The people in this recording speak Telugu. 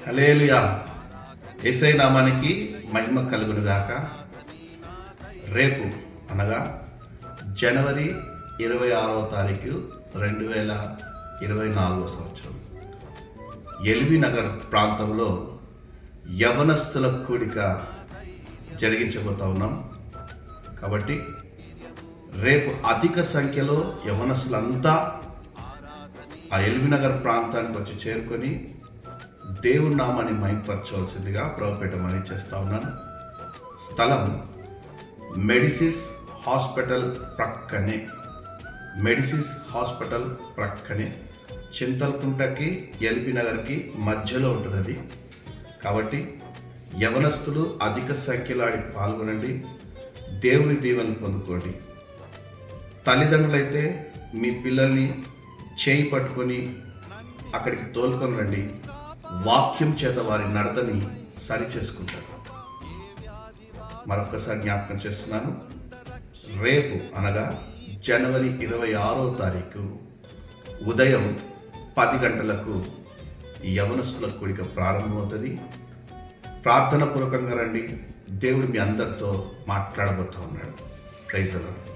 హల్లెలూయా. యేసయ్య నామానికి మహిమ కలుగును గాక. రేపు అనగా జనవరి 26వ తారీఖు 2024 సంవత్సరం ఎల్బీ నగర్ ప్రాంతంలో యవనస్తుల కూడిక జరిగించబోతా ఉన్నాం. కాబట్టి రేపు అధిక సంఖ్యలో యవనస్తులంతా ఆ ఎల్బీ నగర్ ప్రాంతానికి వచ్చి చేరుకొని దేవుని నామాన్ని మహిమపరచవలసిందిగా ప్రభుపేట మనవి చేస్తా ఉన్నాను. స్థలం మెడిసిస్ హాస్పిటల్ ప్రక్కనే చింతలకుంటకి ఎల్బీ నగర్కి మధ్యలో ఉంటుంది అది. కాబట్టి యవనస్తులు అధిక సంఖ్యలో ఆడి పాల్గొనండి, దేవుని దీవెనలు పొందుకోండి. తల్లిదండ్రులైతే మీ పిల్లల్ని చేయి పట్టుకొని అక్కడికి తోలుకొని రండి. వాక్యం చేత వారి నడతని సరి చేసుకుంటారు. మరొకసారి జ్ఞాపకం చేస్తున్నాను, రేపు అనగా జనవరి 26వ తారీఖు ఉదయం 10 గంటలకు యవనస్తుల కూడిక ప్రారంభమవుతుంది. ప్రార్థన పూర్వకంగా రండి. దేవుడు మీ అందరితో మాట్లాడబోతూ ఉన్నాడు. Praise the lord.